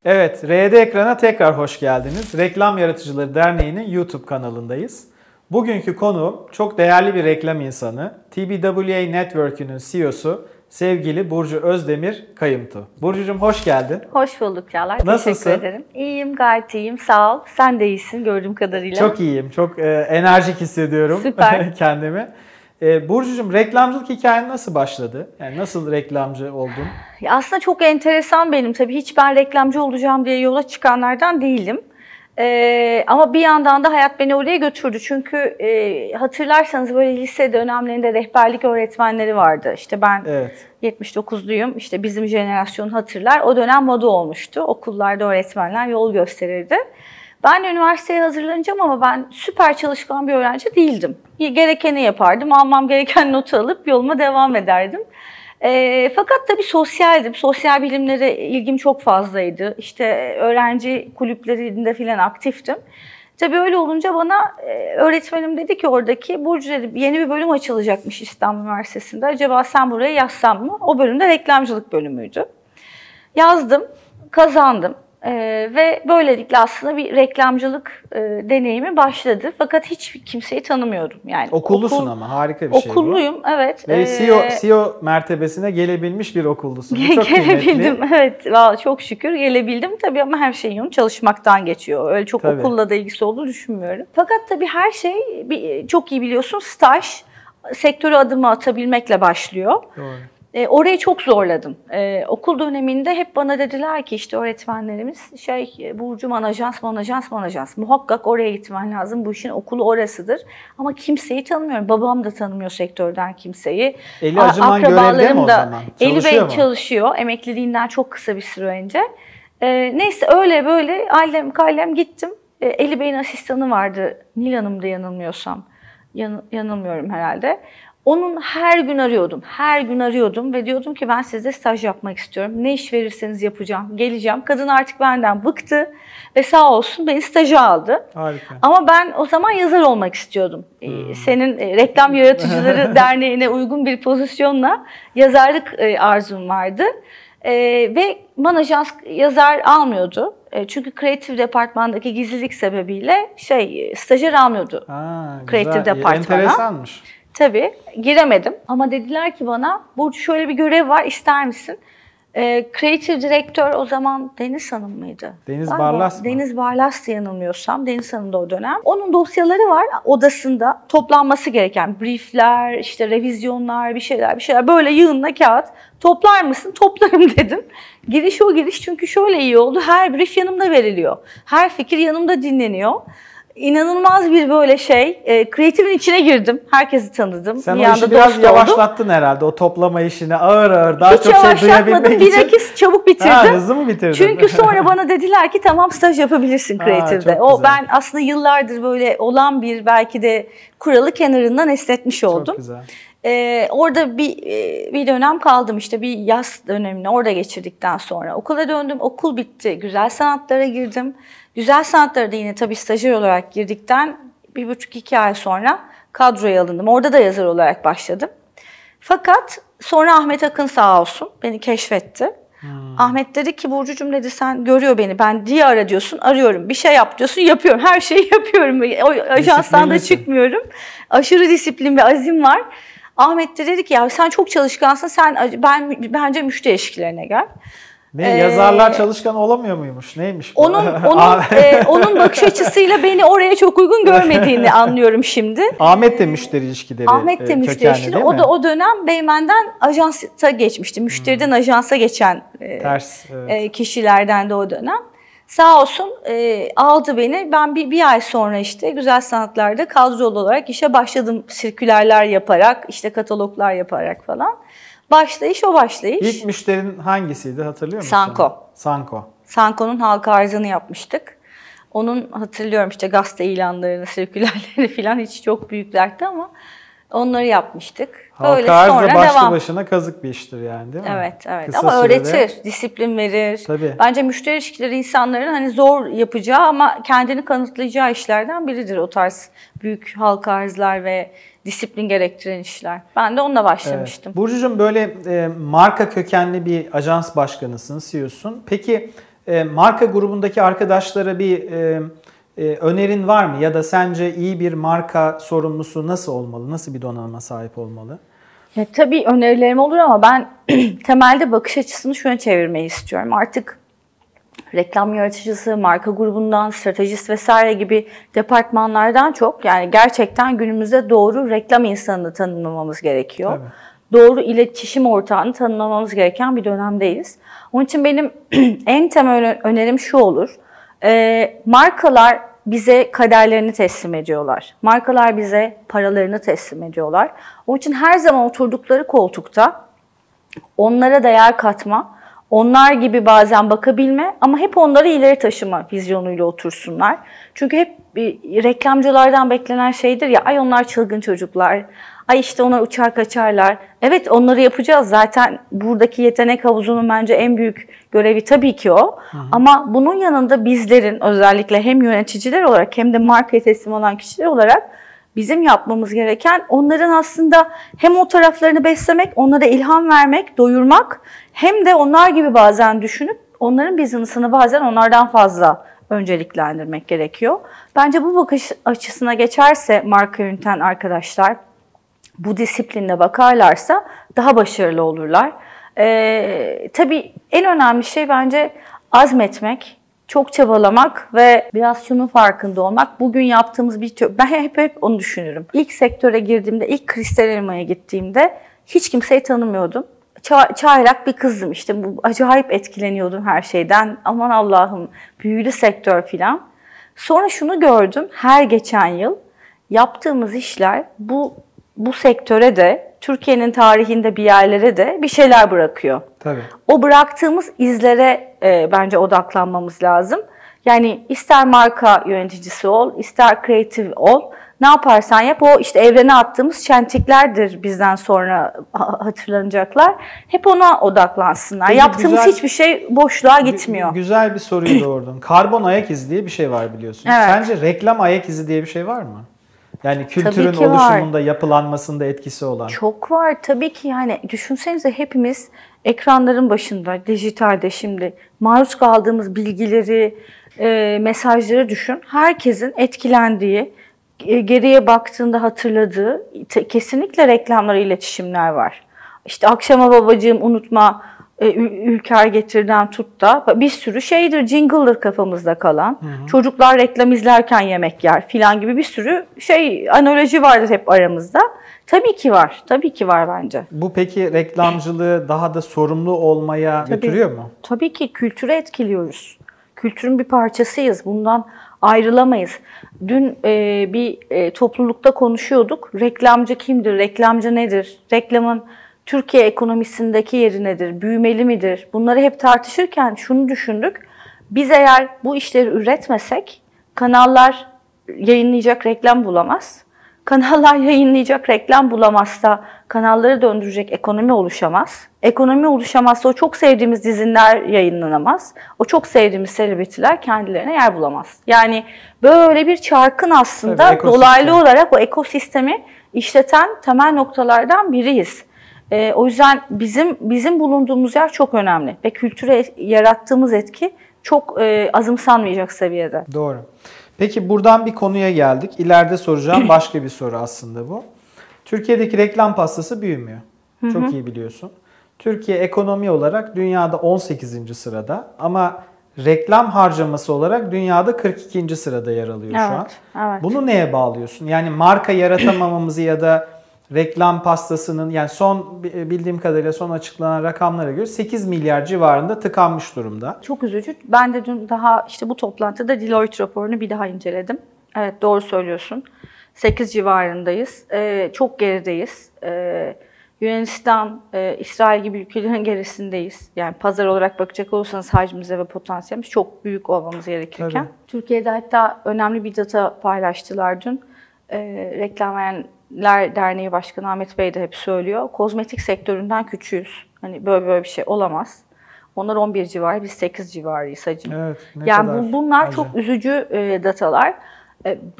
Evet, RD Ekran'a tekrar hoş geldiniz. Reklam Yaratıcıları Derneği'nin YouTube kanalındayız. Bugünkü konuğum çok değerli bir reklam insanı, TBWA Network'ünün CEO'su sevgili Burcu Özdemir Kayımtu. Burcucuğum hoş geldin. Hoş bulduk Çağlar. Nasılsın? Teşekkür ederim. İyiyim, gayet iyiyim. Sağ ol. Sen de iyisin gördüğüm kadarıyla. Çok iyiyim, çok enerjik hissediyorum kendimi. Burcucuğum, reklamcılık hikayen nasıl başladı? Yani nasıl reklamcı oldun? Ya aslında çok enteresan benim. Tabii hiç ben reklamcı olacağım diye yola çıkanlardan değilim. Ama bir yandan da hayat beni oraya götürdü. Çünkü hatırlarsanız böyle lise dönemlerinde rehberlik öğretmenleri vardı. İşte ben 79'luyum. İşte bizim jenerasyon hatırlar. O dönem moda olmuştu. Okullarda öğretmenler yol gösterirdi. Ben de üniversiteye hazırlanacağım ama ben süper çalışkan bir öğrenci değildim. Gerekeni yapardım, almam gereken notu alıp yoluma devam ederdim. Fakat tabii sosyaldim. Sosyal bilimlere ilgim çok fazlaydı. İşte öğrenci kulüplerinde filan aktiftim. Tabii öyle olunca bana öğretmenim dedi ki oradaki, Burcu dedi yeni bir bölüm açılacakmış İstanbul Üniversitesi'nde. Acaba sen buraya yazsan mı? O bölümde reklamcılık bölümüydü. Yazdım, kazandım. Ve böylelikle aslında bir reklamcılık deneyimi başladı. Fakat hiç kimseyi tanımıyorum. Yani okullusun ama harika bir şey bu. Okulluyum, evet. Ve CEO mertebesine gelebilmiş bir okullusun. Bu çok gelebildim, kıymetli. evet. Vallahi çok şükür gelebildim. Tabii ama her şeyin çalışmaktan geçiyor. Öyle çok okulla da ilgisi olduğunu düşünmüyorum. Fakat tabii her şey çok iyi biliyorsun, staj, sektöre adımı atabilmekle başlıyor. Doğru. Orayı çok zorladım. Okul döneminde hep bana dediler ki işte öğretmenlerimiz Burcu ajans. Muhakkak oraya gitmen lazım. Bu işin okulu orasıdır. Ama kimseyi tanımıyorum. Babam da tanımıyor sektörden kimseyi. Eli Acıman görevde mi o zaman? Eli Bey çalışıyor. Emekliliğinden çok kısa bir süre önce. Neyse öyle böyle ailem gittim. Eli Bey'in asistanı vardı. Nil Hanım'da yanılmıyorsam. Yanılmıyorum herhalde. Onun her gün arıyordum ve diyordum ki ben sizde staj yapmak istiyorum. Ne iş verirseniz yapacağım, geleceğim. Kadın artık benden bıktı ve sağ olsun beni staja aldı. Harika. Ama ben o zaman yazar olmak istiyordum. Senin Reklam Yaratıcıları Derneği'ne uygun bir pozisyonla yazarlık arzum vardı. Ve bana ajans yazar almıyordu. Çünkü kreatif departmandaki gizlilik sebebiyle stajyer almıyordu. Kreatif departmana. Enteresanmış. Tabii giremedim ama dediler ki bana Burcu şöyle bir görev var, ister misin? Kreatif direktör o zaman Deniz Hanım mıydı? Deniz Barlas mı? Deniz Barlas'tı yanılmıyorsam. Deniz Hanım'da o dönem. Onun dosyaları var odasında, toplanması gereken briefler, işte revizyonlar, bir şeyler böyle yığınla kağıt. Toplar mısın? Toplarım dedim. Giriş o giriş, çünkü şöyle iyi oldu. Her brief yanımda veriliyor. Her fikir yanımda dinleniyor. İnanılmaz bir böyle kreatifin içine girdim. Herkesi tanıdım. Sen o işi biraz yavaşlattın herhalde. O toplama işini ağır daha hiç çok şey duyabilmek için. Bilakis çabuk bitirdim. Hızlı mı bitirdin? Çünkü sonra bana dediler ki tamam, staj yapabilirsin kreatifte. Ben aslında yıllardır böyle olan bir belki de kuralı kenarından esnetmiş oldum. Çok güzel. Orada bir dönem kaldım, işte bir yaz dönemini orada geçirdikten sonra okula döndüm. Okul bitti. Güzel sanatlara girdim. Güzel sanatlara da yine tabii stajyer olarak girdikten 1,5-2 ay sonra kadroya alındım. Orada da yazar olarak başladım. Fakat sonra Ahmet Akın sağ olsun beni keşfetti. Ahmet dedi ki Burcucuğum dedi, sen görüyor beni, ben diye ara diyorsun, arıyorum, bir şey yap diyorsun, yapıyorum, her şeyi yapıyorum. O ajanstan da çıkmıyorum. Aşırı disiplin ve azim var. Ahmet de dedi ki ya sen çok çalışkansın, bence müşteri ilişkilerine gel. Yazarlar çalışkan olamıyor muymuş? Neymiş bu? Onun bakış açısıyla beni oraya çok uygun görmediğini anlıyorum şimdi. Ahmet de müşteri ilişkileri kökenli değil mi? O dönem Beymen'den ajansa geçmişti. Müşteriden ajansa geçen kişilerden de o dönem. Sağ olsun aldı beni. Ben bir ay sonra işte Güzel Sanatlar'da kadrolu olarak işe başladım. Sirkülerler yaparak, işte kataloglar yaparak falan. Başlayış. İlk müşterin hangisiydi, hatırlıyor musun? Sanko. Sanko'nun halka arzını yapmıştık. Onun hatırlıyorum işte gazete ilanlarını, sirkülerleri falan, hiç çok büyüklerdi ama onları yapmıştık. Halka arz da başlı başına kazık bir iştir yani, değil mi? Evet. Kısa ama öğretir, disiplin verir. Tabii. Bence müşteri ilişkileri insanların zor yapacağı ama kendini kanıtlayacağı işlerden biridir o tarz büyük halka arzlar ve disiplin gerektiren işler. Ben de onunla başlamıştım. Evet. Burcucuğum, böyle marka kökenli bir ajans başkanısın, CEO'sun. Peki Marka grubundaki arkadaşlara bir önerin var mı? Ya da sence iyi bir marka sorumlusu nasıl olmalı? Nasıl bir donanıma sahip olmalı? Ya, tabii önerilerim olur ama ben temelde bakış açısını şuna çevirmeyi istiyorum. Artık reklam yaratıcısı, marka grubundan, stratejist vesaire gibi departmanlardan çok, yani gerçekten günümüzde doğru reklam insanını tanımlamamız gerekiyor. Tabii. Doğru iletişim ortağını tanımlamamız gereken bir dönemdeyiz. Onun için benim en temel önerim şu olur. Markalar bize kaderlerini teslim ediyorlar. Markalar bize paralarını teslim ediyorlar. Onun için her zaman oturdukları koltukta onlara değer katma, onlar gibi bazen bakabilme ama hep onları ileri taşıma vizyonuyla otursunlar. Çünkü hep reklamcılardan beklenen şeydir ya, ay onlar çılgın çocuklar, ay işte onlar uçar kaçarlar. Evet, onları yapacağız. Zaten buradaki yetenek havuzunun bence en büyük görevi tabii ki o. Ama bunun yanında bizlerin özellikle hem yöneticiler olarak hem de markaya teslim olan kişiler olarak bizim yapmamız gereken onların aslında hem o taraflarını beslemek, onlara ilham vermek, doyurmak, hem de onlar gibi bazen düşünüp onların business'ını bazen onlardan fazla önceliklendirmek gerekiyor. Bence bu bakış açısına geçerse marka yöneten arkadaşlar, bu disiplinle bakarlarsa daha başarılı olurlar. Tabii en önemli şey bence azmetmek, çok çabalamak ve biraz şunun farkında olmak. Bugün yaptığımız ben hep onu düşünürüm. İlk sektöre girdiğimde, ilk kristal elmaya gittiğimde hiç kimseyi tanımıyordum. Çaylak bir kızdım işte. Bu acayip etkileniyordum her şeyden. Aman Allah'ım, büyülü sektör filan. Sonra şunu gördüm, her geçen yıl yaptığımız işler bu sektöre de, Türkiye'nin tarihinde bir yerlere de bir şeyler bırakıyor. Tabii. O bıraktığımız izlere bence odaklanmamız lazım. Yani ister marka yöneticisi ol, ister kreatif ol, ne yaparsan yap, o işte evrene attığımız çentiklerdir bizden sonra hatırlanacaklar. Hep ona odaklansınlar. Peki, yaptığımız hiçbir şey boşluğa gitmiyor. Güzel bir soruyu doğurdun. Karbon ayak izi diye bir şey var biliyorsun. Evet. Sence reklam ayak izi diye bir şey var mı? Yani kültürün Tabii ki oluşumunda, var. yapılanmasında etkisi olan. Çok var tabii ki, yani düşünsenize hepimiz ekranların başında, dijitalde şimdi maruz kaldığımız bilgileri, mesajları düşün. Herkesin etkilendiği, geriye baktığında hatırladığı kesinlikle reklamlar, iletişimler var. İşte akşama babacığım unutma, Ülker Getir'den tut da bir sürü şeydir, jingle'dır kafamızda kalan. Çocuklar reklam izlerken yemek yer filan gibi bir sürü analoji vardır hep aramızda. Tabii ki var, tabii ki var bence. Bu peki reklamcılığı daha da sorumlu olmaya götürüyor mu? Tabii ki kültürü etkiliyoruz. Kültürün bir parçasıyız, bundan ayrılamayız. Dün bir toplulukta konuşuyorduk. Reklamcı kimdir, reklamcı nedir, reklamın Türkiye ekonomisindeki yeri nedir, büyümeli midir? Bunları hep tartışırken şunu düşündük. Biz eğer bu işleri üretmesek kanallar yayınlayacak reklam bulamaz. Kanallar yayınlayacak reklam bulamazsa kanalları döndürecek ekonomi oluşamaz. Ekonomi oluşamazsa o çok sevdiğimiz diziler yayınlanamaz. O çok sevdiğimiz selebritiler kendilerine yer bulamaz. Yani böyle bir çarkın aslında tabii, dolaylı olarak o ekosistemi işleten temel noktalardan biriyiz. O yüzden bizim bulunduğumuz yer çok önemli ve kültüre yarattığımız etki çok azımsanmayacak seviyede. Doğru. Peki buradan bir konuya geldik. İleride soracağım başka bir soru aslında bu. Türkiye'deki reklam pastası büyümüyor. Çok iyi biliyorsun. Türkiye ekonomi olarak dünyada 18. sırada ama reklam harcaması olarak dünyada 42. sırada yer alıyor şu an. Evet. Bunu neye bağlıyorsun? Yani marka yaratamamamızı ya da reklam pastasının, yani son bildiğim kadarıyla son açıklanan rakamlara göre 8 milyar civarında tıkanmış durumda. Çok üzücü. Ben de dün daha işte bu toplantıda Deloitte raporunu bir daha inceledim. Evet, doğru söylüyorsun. 8 civarındayız. Çok gerideyiz. Yunanistan, İsrail gibi ülkelerin gerisindeyiz. Yani pazar olarak bakacak olursanız hacmimize ve potansiyelimiz çok büyük olmamız gerekirken. Tabii. Türkiye'de hatta önemli bir data paylaştılar dün. Reklam Verenler Derneği Başkanı Ahmet Bey de hep söylüyor. Kozmetik sektöründen küçüğüz. Hani böyle bir şey olamaz. Onlar 11 civarı, biz 8 civarıyız hacim. Evet, yani bunlar çok üzücü datalar.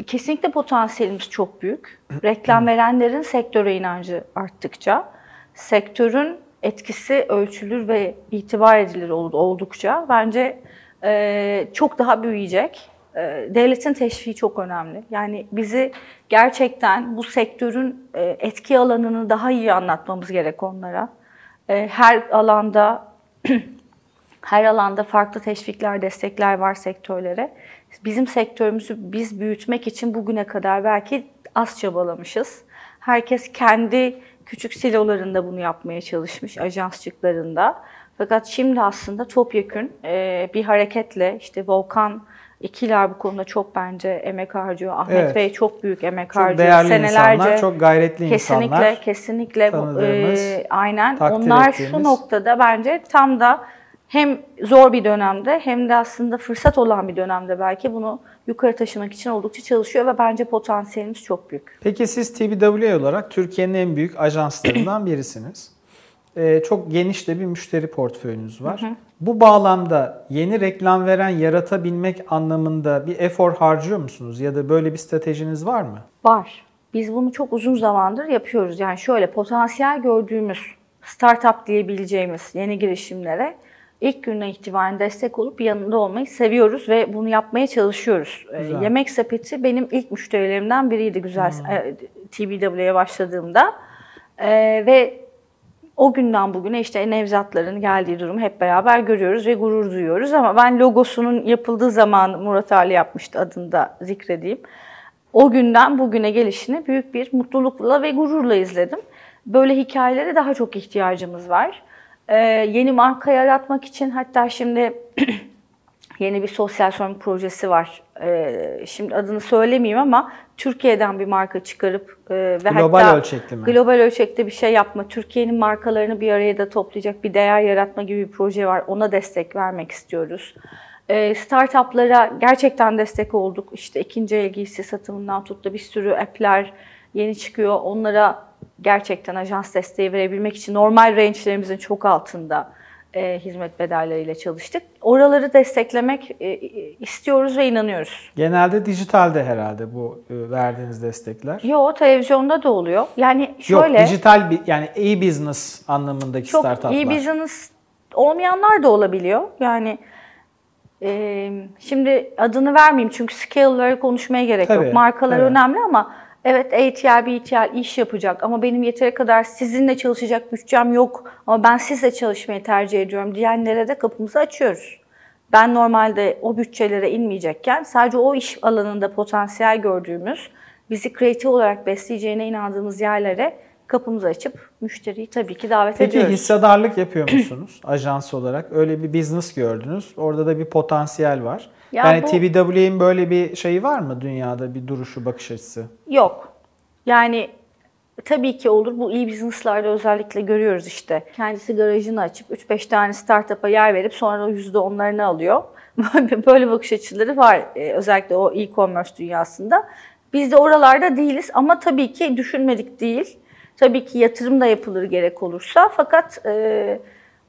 Kesinlikle potansiyelimiz çok büyük. Reklam verenlerin sektöre inancı arttıkça, sektörün etkisi ölçülür ve itibar edilir oldukça bence çok daha büyüyecek. Devletin teşviği çok önemli. Yani bizi gerçekten bu sektörün etki alanını daha iyi anlatmamız gerek onlara. Her alanda farklı teşvikler, destekler var sektörlere. Bizim sektörümüzü biz büyütmek için bugüne kadar belki az çabalamışız. Herkes kendi küçük silolarında bunu yapmaya çalışmış, ajansçıklarında. Fakat şimdi aslında topyekün bir hareketle, işte Volkan İkiler bu konuda çok bence emek harcıyor. Ahmet Bey çok büyük emek harcıyor. Çok değerli insanlar, çok gayretli insanlar. Kesinlikle. Aynen. Onlar şu noktada bence tam da hem zor bir dönemde hem de aslında fırsat olan bir dönemde belki bunu yukarı taşımak için oldukça çalışıyor ve bence potansiyelimiz çok büyük. Peki siz TBWA olarak Türkiye'nin en büyük ajanslarından birisiniz. Çok geniş de bir müşteri portföyünüz var. Bu bağlamda yeni reklam veren yaratabilmek anlamında bir efor harcıyor musunuz? Ya da böyle bir stratejiniz var mı? Var. Biz bunu çok uzun zamandır yapıyoruz. Yani şöyle potansiyel gördüğümüz, startup diyebileceğimiz yeni girişimlere ilk günden itibaren destek olup yanında olmayı seviyoruz ve bunu yapmaya çalışıyoruz. Yemek Sepeti benim ilk müşterilerimden biriydi TBWA'ya başladığımda. Ve o günden bugüne işte Nevzatların geldiği durumu hep beraber görüyoruz ve gurur duyuyoruz. Ama ben logosunun yapıldığı zaman Murat Ali yapmıştı, adını da zikredeyim. O günden bugüne gelişini büyük bir mutlulukla ve gururla izledim. Böyle hikayelere daha çok ihtiyacımız var. Yeni marka yaratmak için hatta şimdi yeni bir sosyal sorumluluk projesi var. Şimdi adını söylemeyeyim ama Türkiye'den bir marka çıkarıp ve global ölçekli mi? Global ölçekte bir şey yapma, Türkiye'nin markalarını bir araya da toplayacak bir değer yaratma gibi bir proje var. Ona destek vermek istiyoruz. Startuplara gerçekten destek olduk. İşte ikinci el giysi satımından tut da bir sürü app'ler yeni çıkıyor. Onlara gerçekten ajans desteği verebilmek için normal range'lerimizin çok altında hizmet bedelleriyle çalıştık. Oraları desteklemek istiyoruz ve inanıyoruz. Genelde dijitalde herhalde bu verdiğiniz destekler. Yok, televizyonda da oluyor. Yani şöyle. Yok, dijital yani e-business anlamındaki çok startuplar. Çok e-business olmayanlar da olabiliyor. Yani şimdi adını vermeyeyim çünkü scale'ları konuşmaya gerek yok. Markalar önemli ama evet ATL, BTL iş yapacak ama benim yeteri kadar sizinle çalışacak bütçem yok ama ben sizle çalışmayı tercih ediyorum diyenlere de kapımızı açıyoruz. Ben normalde o bütçelere inmeyecekken sadece o iş alanında potansiyel gördüğümüz, bizi kreatif olarak besleyeceğine inandığımız yerlere kapımızı açıp müşteriyi tabii ki davet ediyoruz. Peki hissedarlık yapıyor musunuz ajans olarak? Öyle bir business gördünüz. Orada da bir potansiyel var. Yani TBWA'nin böyle bir şeyi var mı dünyada, bir duruşu, bakış açısı? Yok. Yani tabii ki olur. Bu e-business'larda özellikle görüyoruz işte. Kendisi garajını açıp 3-5 tane startup'a yer verip sonra o %10'larını alıyor. Böyle bakış açıları var özellikle o e-commerce dünyasında. Biz de oralarda değiliz ama tabii ki düşünmedik değil. Tabii ki yatırım da yapılır gerek olursa fakat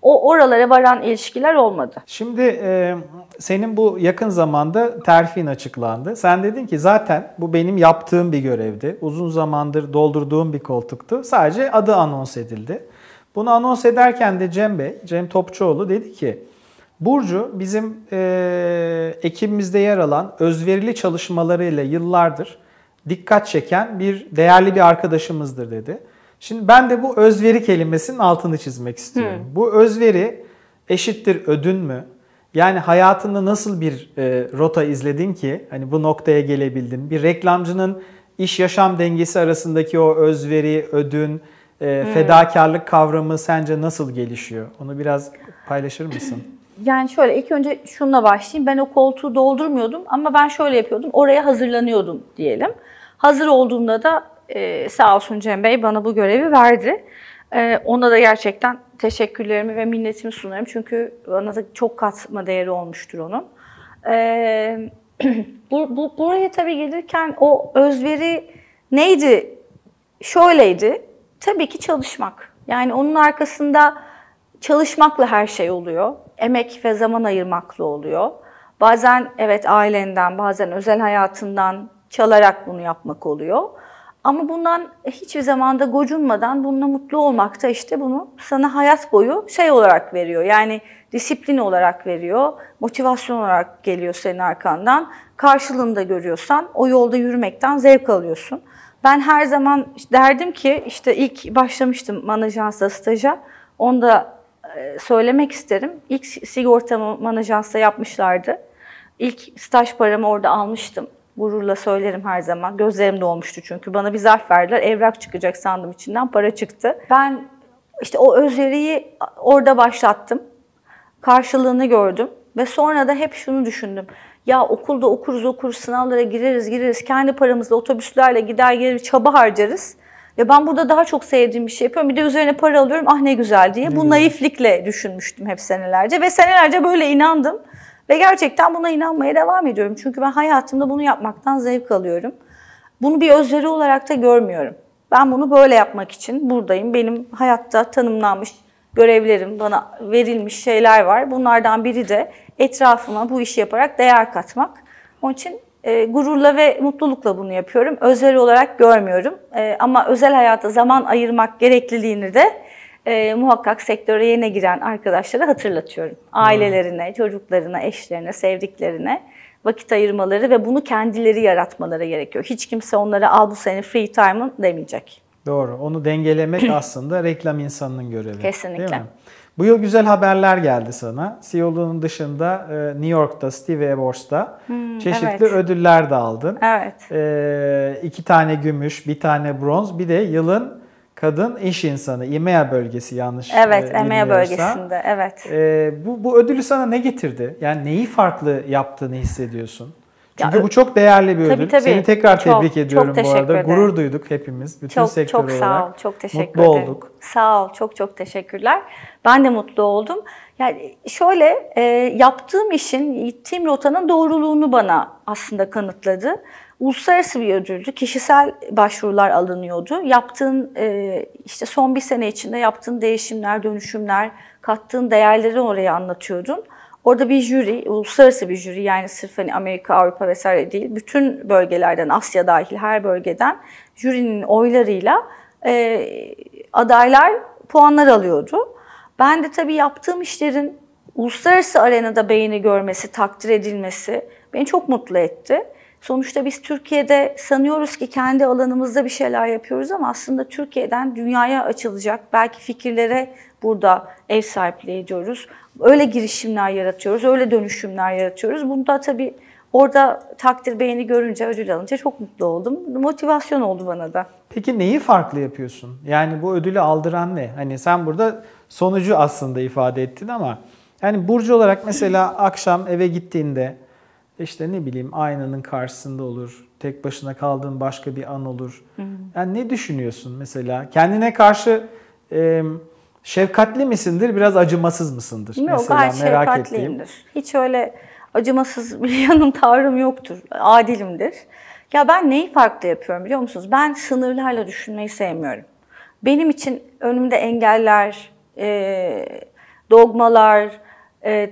o oralara varan ilişkiler olmadı. Şimdi senin bu yakın zamanda terfin açıklandı. Sen dedin ki zaten bu benim yaptığım bir görevdi. Uzun zamandır doldurduğum bir koltuktu. Sadece adı anons edildi. Bunu anons ederken de Cem Topçuoğlu dedi ki Burcu bizim ekibimizde yer alan özverili çalışmalarıyla yıllardır dikkat çeken değerli bir arkadaşımızdır dedi. Şimdi ben de bu özveri kelimesinin altını çizmek istiyorum. Bu özveri eşittir ödün mü? Yani hayatında nasıl bir rota izledin ki hani bu noktaya gelebildin? Bir reklamcının iş yaşam dengesi arasındaki o özveri, ödün, fedakarlık kavramı sence nasıl gelişiyor? Onu biraz paylaşır mısın? Yani şöyle ilk önce şununla başlayayım. Ben o koltuğu doldurmuyordum ama ben şöyle yapıyordum. Oraya hazırlanıyordum diyelim. Hazır olduğumda da sağ olsun Cem Bey bana bu görevi verdi. Ona da gerçekten teşekkürlerimi ve minnetimi sunuyorum. Çünkü bana da çok katma değeri olmuştur onun. Buraya tabii gelirken o özveri neydi? Şöyleydi. Tabii ki çalışmak. Yani onun arkasında çalışmakla her şey oluyor. Emek ve zaman ayırmakla oluyor. Bazen evet ailenden, bazen özel hayatından çalarak bunu yapmak oluyor. Ama bundan hiçbir zamanda gocunmadan bununla mutlu olmak da işte bunu sana hayat boyu şey olarak veriyor. Yani disiplin olarak veriyor, motivasyon olarak geliyor senin arkandan. Karşılığını da görüyorsan o yolda yürümekten zevk alıyorsun. Ben her zaman derdim ki işte ilk başlamıştım Manajans'ta staja. Onu da söylemek isterim. İlk sigortamı Manajans'ta yapmışlardı. İlk staj paramı orada almıştım. Gururla söylerim her zaman. Gözlerim dolmuştu çünkü. Bana bir zarf verdiler. Evrak çıkacak sandım, içinden para çıktı. Ben işte o özveriyi orada başlattım. Karşılığını gördüm. Ve sonra da hep şunu düşündüm. Ya okulda okuruz, sınavlara gireriz. Kendi paramızla otobüslerle gider gelir çaba harcarız. Ve ben burada daha çok sevdiğim bir şey yapıyorum. Bir de üzerine para alıyorum. Ah ne güzel diye. Bu naiflikle düşünmüştüm hep senelerce. Ve senelerce böyle inandım. Ve gerçekten buna inanmaya devam ediyorum. Çünkü ben hayatımda bunu yapmaktan zevk alıyorum. Bunu bir özveri olarak da görmüyorum. Ben bunu böyle yapmak için buradayım. Benim hayatta tanımlanmış görevlerim, bana verilmiş şeyler var. Bunlardan biri de etrafıma bu işi yaparak değer katmak. Onun için gururla ve mutlulukla bunu yapıyorum. Özveri olarak görmüyorum. Ama özel hayata zaman ayırmak gerekliliğini de muhakkak sektöre yeni giren arkadaşlara hatırlatıyorum. Ailelerine, çocuklarına, eşlerine, sevdiklerine vakit ayırmaları ve bunu kendileri yaratmaları gerekiyor. Hiç kimse onlara al bu senin free time'ın demeyecek. Doğru. Onu dengelemek aslında reklam insanının görevi. Kesinlikle. Değil mi? Bu yıl güzel haberler geldi sana. CEO'luğunun dışında New York'ta, Stevie Awards'ta çeşitli ödüller de aldın. Evet. 2 tane gümüş, 1 tane bronz, bir de yılın kadın iş insanı. EMEA bölgesi yanlış Evet, EMEA bölgesinde. Evet. Bu ödülü sana ne getirdi? Yani neyi farklı yaptığını hissediyorsun? Çünkü bu çok değerli bir ödül. Tabii. Seni tekrar tebrik ediyorum bu arada. Ederim. Gurur duyduk hepimiz. Bütün sektör olarak. Çok sağ ol. Çok teşekkür ederim. Mutlu olduk. Sağ ol. Çok teşekkürler. Ben de mutlu oldum. Yani şöyle yaptığım işin, gittiğim rotanın doğruluğunu bana aslında kanıtladı. Uluslararası bir ödüldü. Kişisel başvurular alınıyordu. Yaptığın işte son bir sene içinde yaptığın değişimler, dönüşümler, kattığın değerleri oraya anlatıyordun. Orada bir jüri, uluslararası bir jüri, yani sırf hani Amerika, Avrupa vesaire değil, bütün bölgelerden, Asya dahil her bölgeden jürinin oylarıyla adaylar puanlar alıyordu. Ben de tabii yaptığım işlerin uluslararası arenada beğeni görmesi, takdir edilmesi beni çok mutlu etti. Sonuçta biz Türkiye'de sanıyoruz ki kendi alanımızda bir şeyler yapıyoruz ama aslında Türkiye'den dünyaya açılacak belki fikirlere burada ev sahipliği ediyoruz. Öyle girişimler yaratıyoruz, öyle dönüşümler yaratıyoruz. Bunda tabii orada takdir beğeni görünce, ödül alınca çok mutlu oldum. Motivasyon oldu bana da. Peki neyi farklı yapıyorsun? Yani bu ödülü aldıran ne? Hani sen burada sonucu aslında ifade ettin ama yani Burcu olarak mesela akşam eve gittiğinde işte ne bileyim aynanın karşısında olur, tek başına kaldığın başka bir an olur. Yani ne düşünüyorsun mesela? Kendine karşı şefkatli misindir, biraz acımasız mısındır? Yok, mesela gayet şefkatliyimdir. Hiç öyle acımasız bir yanım, tavrım yoktur. Adilimdir. Ya ben neyi farklı yapıyorum biliyor musunuz? Ben sınırlarla düşünmeyi sevmiyorum. Benim için önümde engeller, dogmalar,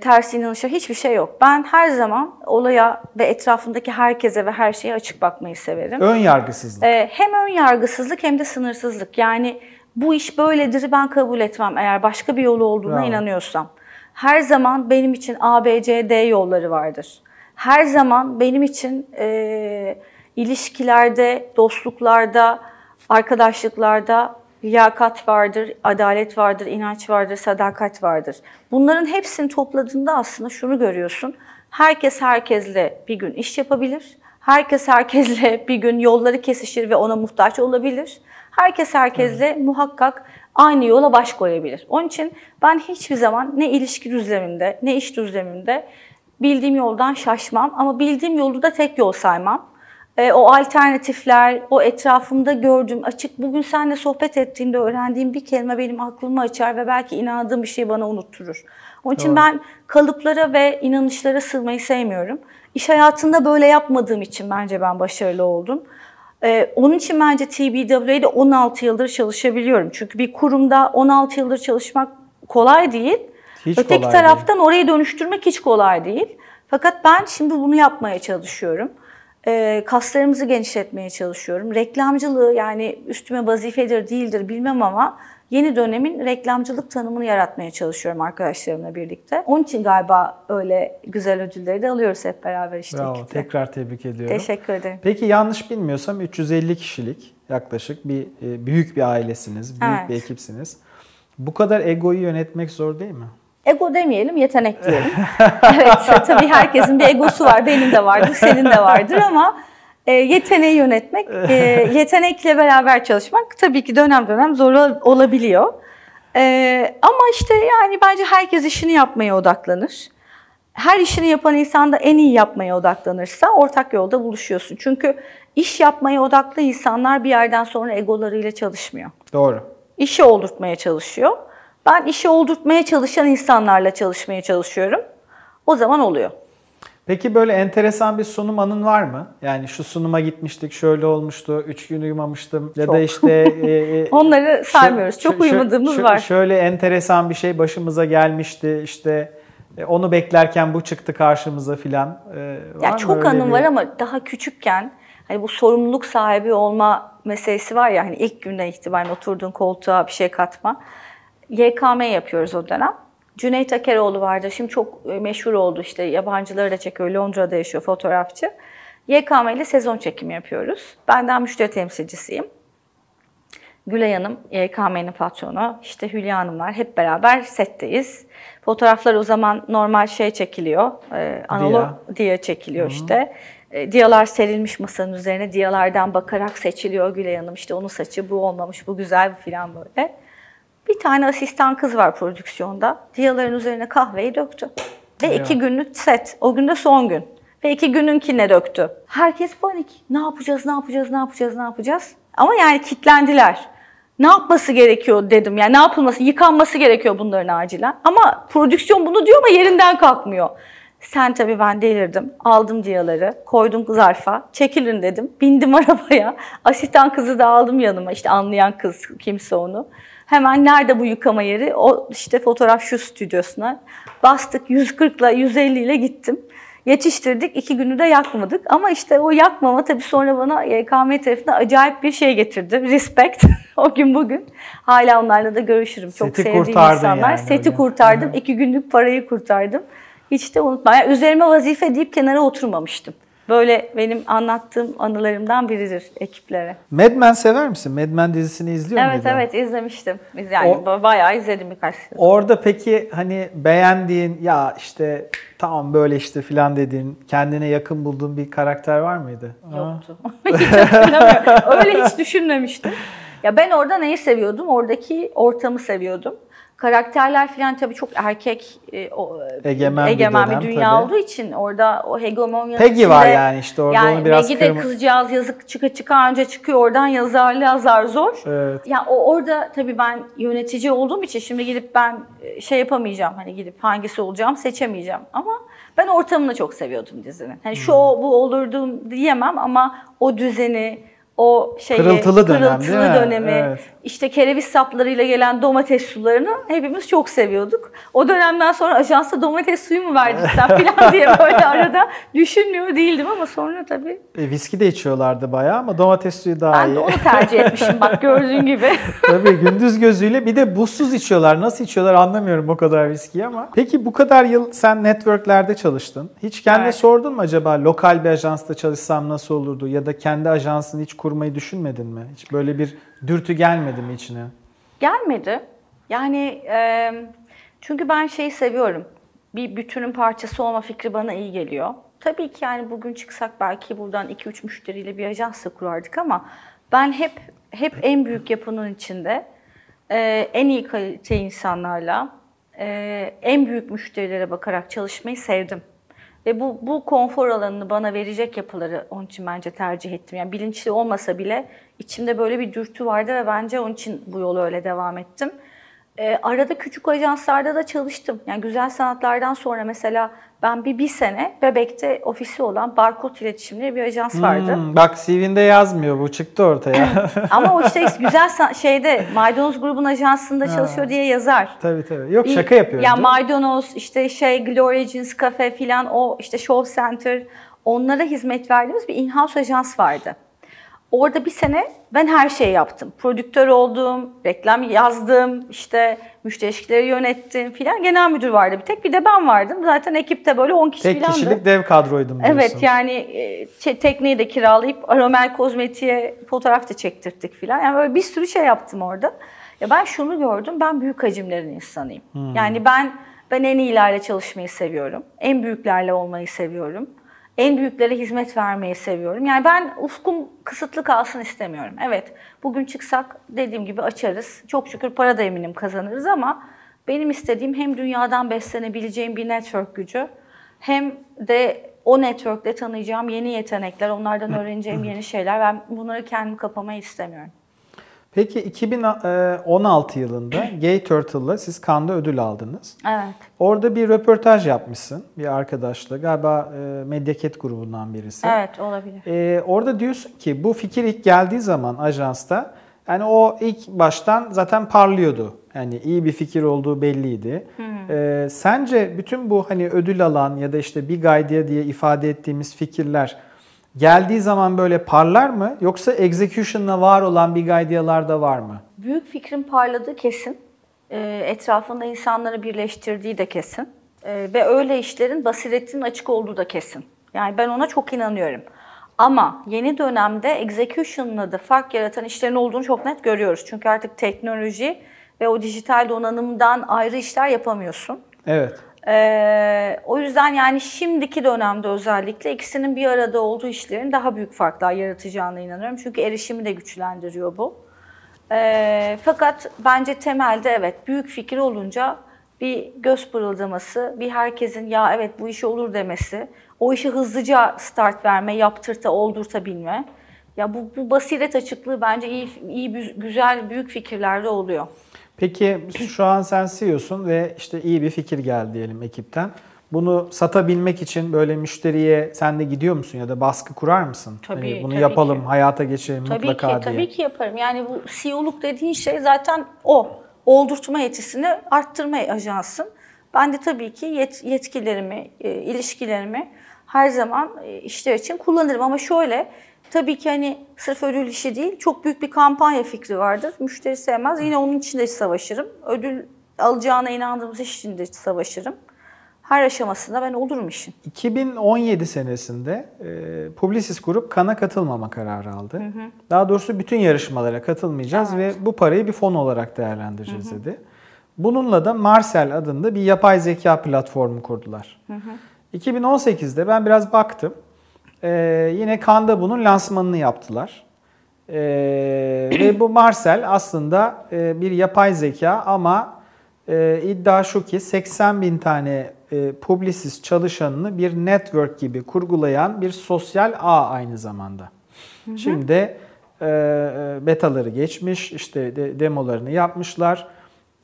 ters inanışlar hiçbir şey yok. Ben her zaman olaya ve etrafındaki herkese ve her şeye açık bakmayı severim. Ön yargısızlık. Hem ön yargısızlık hem de sınırsızlık. Yani bu iş böyledir, ben kabul etmem eğer başka bir yolu olduğuna inanıyorsam. Her zaman benim için A, B, C, D yolları vardır. Her zaman benim için ilişkilerde, dostluklarda, arkadaşlıklarda liyakat vardır, adalet vardır, inanç vardır, sadakat vardır. Bunların hepsini topladığında aslında şunu görüyorsun. Herkes herkesle bir gün iş yapabilir. Herkes herkesle bir gün yolları kesişir ve ona muhtaç olabilir. Herkes herkesle muhakkak aynı yola baş koyabilir. Onun için ben hiçbir zaman ne ilişki düzleminde ne iş düzleminde bildiğim yoldan şaşmam ama bildiğim yolu da tek yol saymam. O alternatifler, o etrafımda gördüğüm, açık bugün seninle sohbet ettiğimde öğrendiğim bir kelime benim aklımı açar ve belki inandığım bir şeyi bana unutturur. Onun için ben kalıplara ve inanışlara sığmayı sevmiyorum. İş hayatında böyle yapmadığım için bence ben başarılı oldum. Onun için bence TBWA'de 16 yıldır çalışabiliyorum. Çünkü bir kurumda 16 yıldır çalışmak kolay değil. Öteki taraftan orayı dönüştürmek hiç kolay değil. Fakat ben şimdi bunu yapmaya çalışıyorum. Kaslarımızı genişletmeye çalışıyorum. Reklamcılığı yani üstüme vazifedir değildir bilmem ama yeni dönemin reklamcılık tanımını yaratmaya çalışıyorum arkadaşlarımla birlikte. Onun için galiba öyle güzel ödülleri de alıyoruz hep beraber işte. Bravo, ekiple. tekrar tebrik ediyorum. Teşekkür ederim. Peki yanlış bilmiyorsam 350 kişilik yaklaşık bir büyük bir ailesiniz, büyük bir ekipsiniz. Bu kadar egoyu yönetmek zor değil mi? Ego demeyelim, yetenek diyelim. Evet, tabii herkesin bir egosu var. Benim de vardır, senin de vardır ama yeteneği yönetmek, yetenekle beraber çalışmak tabii ki dönem dönem zor olabiliyor. Ama işte yani bence herkes işini yapmaya odaklanır. Her işini yapan insan da en iyi yapmaya odaklanırsa ortak yolda buluşuyorsun. Çünkü iş yapmaya odaklı insanlar bir yerden sonra egolarıyla çalışmıyor. Doğru. İşi oldurtmaya çalışıyor. Ben işi oldurtmaya çalışan insanlarla çalışmaya çalışıyorum. O zaman oluyor. Peki böyle enteresan bir sunum anın var mı? Yani şu sunuma gitmiştik, şöyle olmuştu, 3 gün uyumamıştım ya Çok. da işte... Onları saymıyoruz. Çok uyumadığımız var. Şöyle enteresan bir şey başımıza gelmişti, işte onu beklerken bu çıktı karşımıza filan. Ya çok anım var ama daha küçükken hani bu sorumluluk sahibi olma meselesi var ya, hani ilk günden itibaren oturduğun koltuğa bir şey katma. YKM yapıyoruz o dönem. Cüneyt Akeroğlu vardı. Şimdi çok meşhur oldu, işte yabancıları da çekiyor. Londra'da yaşıyor, fotoğrafçı. YKM ile sezon çekimi yapıyoruz. Benden müşteri temsilcisiyim. Gülay Hanım YKM'nin patronu. İşte Hülya Hanımlar hep beraber setteyiz. Fotoğraflar o zaman normal şey çekiliyor. Analog dia çekiliyor işte. Diyalar serilmiş masanın üzerine. Diyalardan bakarak seçiliyor Gülay Hanım. İşte onun saçı bu olmamış, bu güzel, bu filan böyle. Bir tane asistan kız var prodüksiyonda. Diyaların üzerine kahveyi döktü. Ve 2 günlük set. O gün de son gün. Ve 2 gününkine döktü. Herkes panik. Ne yapacağız, ne yapacağız, ne yapacağız, ne yapacağız? Ama yani kitlendiler. Ne yapması gerekiyor dedim. Yani ne yapılması, yıkanması gerekiyor bunların acilen. Ama prodüksiyon bunu diyor ama yerinden kalkmıyor. Sen tabii, ben delirdim. Aldım diyaları, koydum zarfa, çekilin dedim. Bindim arabaya. Asistan kızı da aldım yanıma. İşte anlayan kız kimse onu. Hemen nerede bu yıkama yeri? O işte fotoğraf şu stüdyosuna. Bastık 140 ile 150 ile gittim. Yetiştirdik. 2 günü de yakmadık. Ama işte o yakmama tabii sonra bana YKM tarafından acayip bir şey getirdi. Respect. O gün bugün. Hala onlarla da görüşürüm. Çok sevdiğim insanlar. Yani, seti kurtardım. 2 günlük parayı kurtardım. Hiç de unutma. Yani üzerime vazife deyip kenara oturmamıştım. Böyle benim anlattığım anılarımdan biridir ekiplere. Mad Men sever misin? Mad Men dizisini izliyor muydun? Evet izlemiştim. Yani bayağı izledim birkaç sene. Orada peki hani beğendiğin, ya işte tamam böyle işte filan dediğin, kendine yakın bulduğun bir karakter var mıydı? Yoktu. Hiç hatırlamıyorum. Öyle hiç düşünmemiştim. Ya ben orada neyi seviyordum? Oradaki ortamı seviyordum. Karakterler falan tabii çok erkek egemen bir dünya tabii olduğu için orada o hegemonya Peggy içinde, var yani işte orada yani onu biraz Peggy de kızcağız yazık çıka anca çıkıyor oradan, yazar zor. Evet. Ya orada tabii ben yönetici olduğum için şimdi gidip ben şey yapamayacağım, hani gidip hangisi olacağım seçemeyeceğim ama ben ortamını çok seviyordum dizinin. Hani şu bu olurdum diyemem ama o düzeni, o pırıltılı dönemi, evet. İşte kereviz saplarıyla gelen domates sularını hepimiz çok seviyorduk. O dönemden sonra ajansa domates suyu mu verdin sen falan diye böyle arada düşünmüyor değildim ama sonra tabii. Viski de içiyorlardı bayağı ama domates suyu daha iyi. Ben de onu tercih etmişim bak gördüğün gibi. Tabii gündüz gözüyle bir de buzsuz içiyorlar. Nasıl içiyorlar anlamıyorum o kadar viskiyi ama. Peki bu kadar yıl sen networklerde çalıştın. Hiç kendine sordun mu acaba lokal bir ajansta çalışsam nasıl olurdu? Ya da kendi ajansını hiç kurmayı düşünmedin mi? Hiç böyle bir dürtü gelmedi mi içine? Gelmedi. Yani çünkü ben şeyi seviyorum. Bir bütünün parçası olma fikri bana iyi geliyor. Tabii ki yani bugün çıksak belki buradan 2-3 müşteriyle bir ajans da kurardık ama ben hep en büyük yapının içinde en iyi kalite insanlarla en büyük müşterilere bakarak çalışmayı sevdim. Ve bu konfor alanını bana verecek yapıları onun için bence tercih ettim. Yani bilinçli olmasa bile içimde böyle bir dürtü vardı ve bence onun için bu yolu öyle devam ettim. Arada küçük ajanslarda da çalıştım. Yani güzel sanatlardan sonra mesela ben bir sene Bebek'te ofisi olan Barkod İletişimleri bir ajans vardı. Bak CV'nde yazmıyor, bu çıktı ortaya. Ama o işte güzel Maydanoz grubun ajansında çalışıyor diye yazar. Tabii. Yok şaka yapıyorum. Ya Maydanoz, işte Gloria Jeans Cafe filan, o işte Show Center, onlara hizmet verdiğimiz bir in-house ajans vardı. Orada bir sene ben her şeyi yaptım. Prodüktör oldum, reklam yazdım, işte müşteri ilişkileri yönettim filan. Genel müdür vardı bir tek. Bir de ben vardım. Zaten ekipte böyle 10 kişi filandı. Tek kişilik dev kadroydum diyorsun. Evet, yani tekneyi de kiralayıp Aromel Kozmetik'e fotoğraf da çektirttik filan. Yani böyle bir sürü şey yaptım orada. Ya ben şunu gördüm, ben büyük hacimlerin insanıyım. Yani ben en iyilerle çalışmayı seviyorum. En büyüklerle olmayı seviyorum. En büyüklere hizmet vermeyi seviyorum. Yani ben ufkum kısıtlı kalsın istemiyorum. Evet, bugün çıksak dediğim gibi açarız. Çok şükür para da eminim kazanırız ama benim istediğim hem dünyadan beslenebileceğim bir network gücü, hem de o network'te tanıyacağım yeni yetenekler, onlardan öğreneceğim yeni şeyler. Ben bunları kendimi kapamayı istemiyorum. Peki 2016 yılında Gay Turtle'la siz Cannes'da ödül aldınız. Evet. Orada bir röportaj yapmışsın bir arkadaşla. Galiba Medyaket grubundan birisi. Evet, olabilir. Orada diyorsun ki bu fikir ilk geldiği zaman ajansta, yani o ilk baştan zaten parlıyordu. Yani iyi bir fikir olduğu belliydi. Sence bütün bu hani ödül alan ya da işte big idea diye ifade ettiğimiz fikirler geldiği zaman böyle parlar mı? Yoksa execution'la var olan big idealar da var mı? Büyük fikrin parladığı kesin. Etrafında insanları birleştirdiği de kesin. Ve öyle işlerin basiretinin açık olduğu da kesin. Yani ben ona çok inanıyorum. Ama yeni dönemde execution'la da fark yaratan işlerin olduğunu çok net görüyoruz. Çünkü artık teknoloji ve o dijital donanımdan ayrı işler yapamıyorsun. Evet. O yüzden yani şimdiki dönemde özellikle ikisinin bir arada olduğu işlerin daha büyük farklar yaratacağına inanıyorum. Çünkü erişimi de güçlendiriyor bu. Fakat bence temelde evet, büyük fikir olunca bir göz pırıldaması, bir herkesin ya evet bu iş olur demesi, o işi hızlıca start verme, yaptırta, oldurtabilme. Ya bu basiret açıklığı bence iyi, güzel, büyük fikirlerde oluyor. Peki şu an sen CEO'sun ve işte iyi bir fikir geldi diyelim ekipten. Bunu satabilmek için böyle müşteriye sen de gidiyor musun ya da baskı kurar mısın? Tabii, hani bunu tabii yapalım, ki. hayata geçirelim mutlaka diye. Tabii ki yaparım. Yani bu CEO'luk dediğin şey zaten o. Oldurtma yetisini arttırma ajansın. Ben de tabii ki yetkilerimi, ilişkilerimi her zaman işler için kullanırım. Ama şöyle, tabii ki hani sırf ödül işi değil, çok büyük bir kampanya fikri vardır. Müşteri sevmez. Yine onun için de savaşırım. Ödül alacağına inandığımız iş için de savaşırım. Her aşamasında ben olurum işin. 2017 senesinde Publicis Grup Cannes'a katılmama kararı aldı. Daha doğrusu bütün yarışmalara katılmayacağız ve bu parayı bir fon olarak değerlendireceğiz dedi. Bununla da Marcel adında bir yapay zeka platformu kurdular. 2018'de ben biraz baktım. Yine Cannes'da bunun lansmanını yaptılar. Ve bu Marcel aslında bir yapay zeka ama iddia şu ki 80.000 tane Publicis çalışanını bir network gibi kurgulayan bir sosyal ağ aynı zamanda. Şimdi betaları geçmiş, işte demolarını yapmışlar.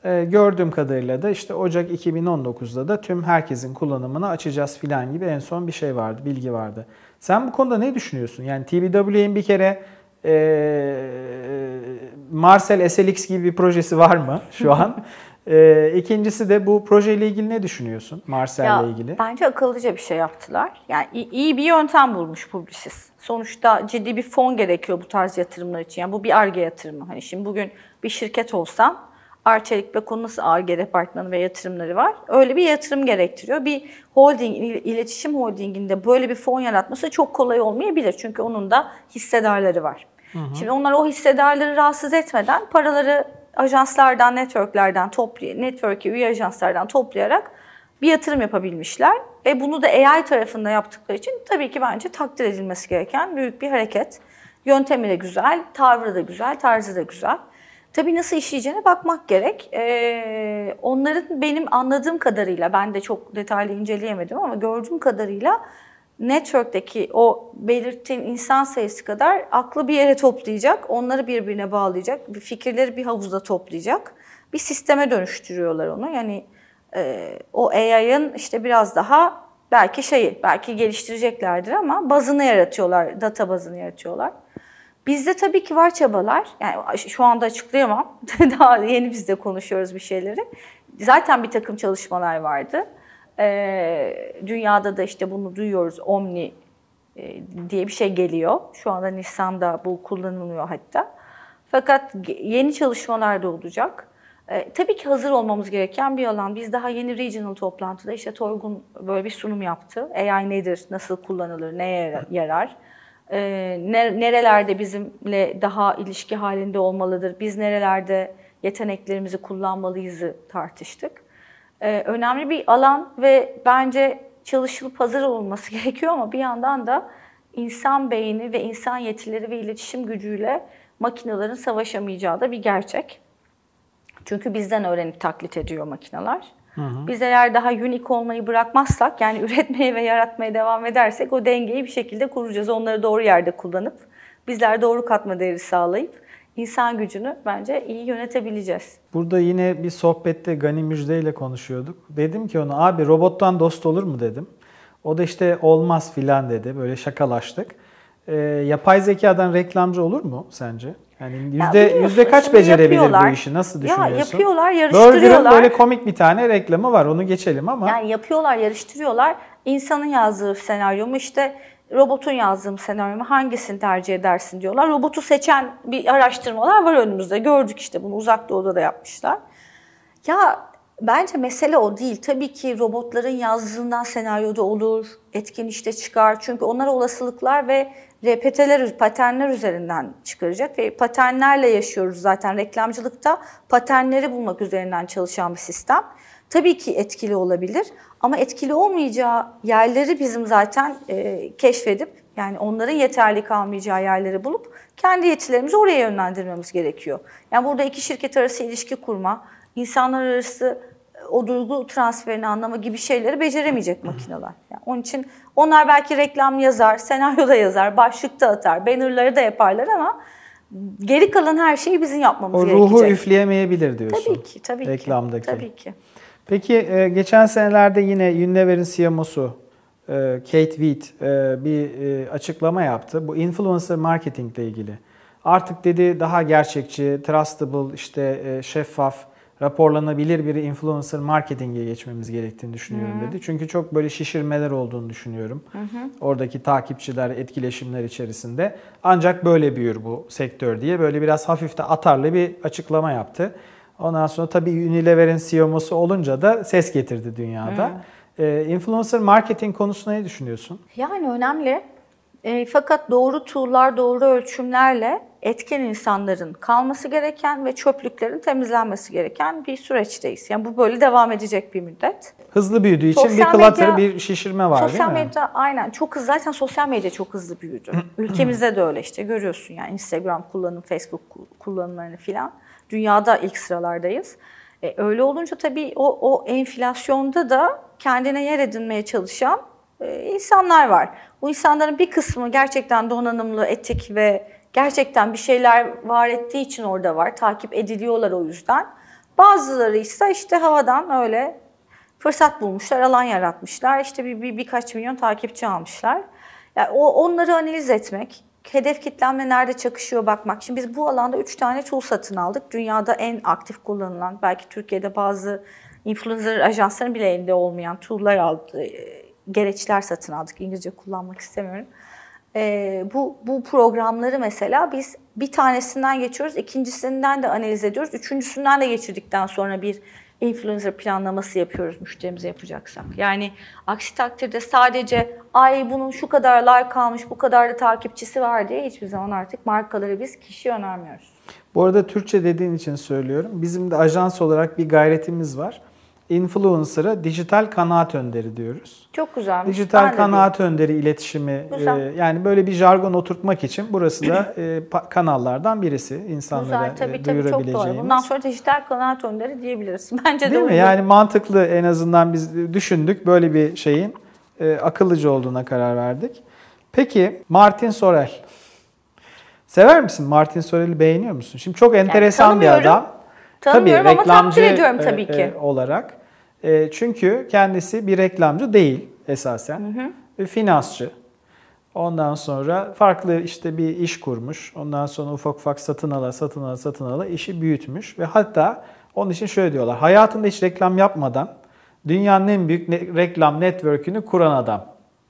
Gördüğüm kadarıyla da işte Ocak 2019'da da tüm herkesin kullanımını açacağız filan gibi en son bir şey vardı, bilgi vardı. Sen bu konuda ne düşünüyorsun? Yani TBWA'nin bir kere Marcel SLX gibi bir projesi var mı şu an? İkincisi de bu projeyle ilgili ne düşünüyorsun Marcel'le ilgili? Bence akıllıca bir şey yaptılar. Yani iyi bir yöntem bulmuş Publicis. Sonuçta ciddi bir fon gerekiyor bu tarz yatırımlar için. Yani bu bir Ar-Ge yatırımı. Hani şimdi bugün bir şirket olsam, Arçelik Beko nasıl Ar-Ge departmanı ve yatırımları var? Öyle bir yatırım gerektiriyor. Bir holding, iletişim holdinginde böyle bir fon yaratması çok kolay olmayabilir. Çünkü onun da hissedarları var. Şimdi onlar o hissedarları rahatsız etmeden paraları ajanslardan, networklerden network'e üye ajanslardan toplayarak bir yatırım yapabilmişler. Ve bunu da AI tarafında yaptıkları için tabii ki bence takdir edilmesi gereken büyük bir hareket. Yöntemi de güzel, tavrı da güzel, tarzı da güzel. Tabii nasıl işleyeceğine bakmak gerek. Onların benim anladığım kadarıyla, ben de çok detaylı inceleyemedim ama gördüğüm kadarıyla network'teki o belirttiğim insan sayısı kadar aklı bir yere toplayacak, onları birbirine bağlayacak, fikirleri bir havuzda toplayacak bir sisteme dönüştürüyorlar onu. Yani o AI'ın işte biraz daha belki geliştireceklerdir ama bazını yaratıyorlar, data bazını yaratıyorlar. Bizde tabii ki var çabalar. Yani şu anda açıklayamam. Daha yeni biz de konuşuyoruz bir şeyleri. Zaten bir takım çalışmalar vardı. Dünyada da işte bunu duyuyoruz. Omni diye bir şey geliyor. Şu anda Nisan'da bu kullanılıyor hatta. Fakat yeni çalışmalar da olacak. Tabii ki hazır olmamız gereken bir alan. Biz daha yeni regional toplantıda işte Torgun böyle bir sunum yaptı. AI nedir, nasıl kullanılır, neye yarar? Nerelerde bizimle daha ilişki halinde olmalıdır? Biz nerelerde yeteneklerimizi kullanmalıyızı tartıştık. Önemli bir alan ve bence çalışılıp hazır olması gerekiyor ama bir yandan da insan beyni ve insan yetileri ve iletişim gücüyle makinelerin savaşamayacağı da bir gerçek. Çünkü bizden öğrenip taklit ediyor makineler. Biz eğer daha unik olmayı bırakmazsak, yani üretmeye ve yaratmaya devam edersek o dengeyi bir şekilde kuracağız. Onları doğru yerde kullanıp, bizler doğru katma değeri sağlayıp insan gücünü bence iyi yönetebileceğiz. Burada yine bir sohbette Gani Müjde ile konuşuyorduk. Dedim ki ona abi robottan dost olur mu dedim. O da işte olmaz filan dedi. Böyle şakalaştık. Yapay zekadan reklamcı olur mu sence? Yani yüzde kaç becerebilir bu işi? Nasıl düşünüyorsun? Ya yapıyorlar, yarıştırıyorlar. Burger'ın böyle komik bir tane reklamı var. Onu geçelim ama. Yani yapıyorlar, yarıştırıyorlar. İnsanın yazdığı senaryo mu, işte robotun yazdığı senaryo mu, hangisini tercih edersin diyorlar. Robotu seçen bir araştırmalar var önümüzde. Gördük işte bunu, Uzak Doğu'da da yapmışlar. Ya bence mesele o değil. Tabii ki robotların yazdığından senaryoda olur, etkin işte çıkar. Çünkü onlar olasılıklar ve RPT'ler, paternler üzerinden çıkaracak ve paternlerle yaşıyoruz zaten reklamcılıkta. Paternleri bulmak üzerinden çalışan bir sistem. Tabii ki etkili olabilir ama etkili olmayacağı yerleri bizim zaten keşfedip, yani onların yeterli kalmayacağı yerleri bulup kendi yetilerimizi oraya yönlendirmemiz gerekiyor. Yani burada iki şirket arası ilişki kurma, insanlar arası o duygu transferini anlama gibi şeyleri beceremeyecek makineler. Yani onun için onlar belki reklam yazar, senaryoda yazar, başlıkta atar, bannerları da yaparlar ama geri kalan her şeyi bizim yapmamız gerekecek. O ruhu üfleyemeyebilir diyorsun. Tabii ki, tabii reklamdaki. ki. Tabii ki. Peki geçen senelerde yine Unilever'in CMO'su Kate Wheat bir açıklama yaptı. Bu influencer marketing ile ilgili. Artık dedi daha gerçekçi, trustable, işte şeffaf, raporlanabilir bir influencer marketing'e geçmemiz gerektiğini düşünüyorum dedi. Çünkü çok böyle şişirmeler olduğunu düşünüyorum. Oradaki takipçiler, etkileşimler içerisinde. Ancak böyle büyür bu sektör diye böyle biraz hafif de atarlı bir açıklama yaptı. Ondan sonra tabii Unilever'in CMO'su olunca da ses getirdi dünyada. Influencer marketing konusunda ne düşünüyorsun? Yani önemli. Fakat doğru tool'lar, doğru ölçümlerle etken insanların kalması gereken ve çöplüklerin temizlenmesi gereken bir süreçteyiz. Yani bu böyle devam edecek bir müddet. Hızlı büyüdüğü için bir clutter, bir şişirme var değil mi? Sosyal medya aynen çok hızlı. Zaten sosyal medya çok hızlı büyüdü. Ülkemizde de öyle işte görüyorsun yani Instagram kullanım, Facebook kullanımlarını filan. Dünyada ilk sıralardayız. Öyle olunca tabii o enflasyonda da kendine yer edinmeye çalışan insanlar var. Bu insanların bir kısmı gerçekten donanımlı, etik ve gerçekten bir şeyler var ettiği için orada var. Takip ediliyorlar o yüzden. Bazıları ise işte havadan öyle fırsat bulmuşlar, alan yaratmışlar. İşte birkaç milyon takipçi almışlar. Yani onları analiz etmek, hedef kitlemle nerede çakışıyor bakmak. Şimdi biz bu alanda 3 tane tool satın aldık. Dünyada en aktif kullanılan, belki Türkiye'de bazı influencer ajansların bile elinde olmayan tool'lar aldık. Gereçler satın aldık. İngilizce kullanmak istemiyorum. Bu programları mesela biz bir tanesinden geçiyoruz, ikincisinden de analiz ediyoruz, üçüncüsünden de geçirdikten sonra bir influencer planlaması yapıyoruz müşterimize yapacaksak. Yani aksi takdirde sadece ay bunun şu kadar like kalmış, bu kadar da takipçisi var diye hiçbir zaman artık markaları biz kişiye önermiyoruz. Bu arada Türkçe dediğin için söylüyorum. Bizim de ajans olarak bir gayretimiz var. Influencer'a dijital kanaat önderi diyoruz. Çok güzel. Dijital kanaat önderi iletişimi, yani böyle bir jargon oturtmak için burası da kanallardan birisi. İnsanlara tabii, duyurabileceğimiz. çok doğru. Bundan sonra dijital kanaat önderi diyebiliriz. Bence değil de mi? Yani mantıklı, en azından biz düşündük. Böyle bir şeyin akıllıca olduğuna karar verdik. Peki Martin Sorrell. Sever misin? Martin Sorrell'i beğeniyor musun? Şimdi çok enteresan bir adam. Tanımıyorum tabii, ama takdir ediyorum tabii ki. Olarak. Çünkü kendisi bir reklamcı değil esasen. Finansçı. Ondan sonra farklı işte bir iş kurmuş. Ondan sonra ufak satın ala işi büyütmüş. Ve hatta onun için şöyle diyorlar. Hayatında hiç reklam yapmadan dünyanın en büyük reklam network'ünü kuran adam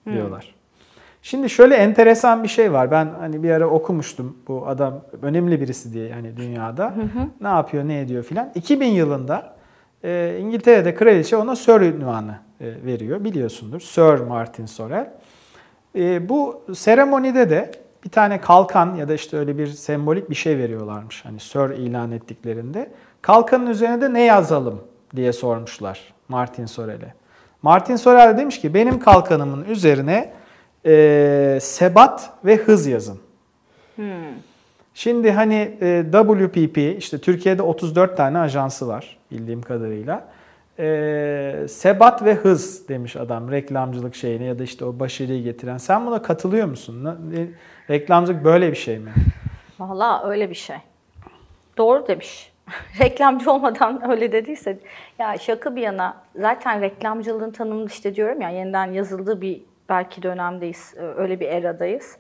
diyorlar. Şimdi şöyle enteresan bir şey var. Ben hani bir ara okumuştum, bu adam önemli birisi diye hani dünyada. Ne yapıyor, ne ediyor filan. 2000 yılında İngiltere'de kraliçe ona Sir ünvanı veriyor. Biliyorsundur. Sir Martin Sorrell. Bu seremonide de bir tane kalkan ya da işte öyle bir sembolik bir şey veriyorlarmış. Hani Sir ilan ettiklerinde. Kalkanın üzerine de ne yazalım diye sormuşlar Martin Sorrell'e. Martin Sorrell demiş ki benim kalkanımın üzerine sebat ve hız yazın. Şimdi hani WPP, işte Türkiye'de 34 tane ajansı var bildiğim kadarıyla. Sebat ve hız demiş adam reklamcılık şeyine ya da işte o başarıyı getiren. Sen buna katılıyor musun? Reklamcılık böyle bir şey mi? Vallahi öyle bir şey. Doğru demiş. Reklamcı olmadan öyle dediyse. Ya şaka bir yana, zaten reklamcılığın tanımı işte diyorum ya, yeniden yazıldığı bir belki dönemdeyiz. Öyle bir eradayız.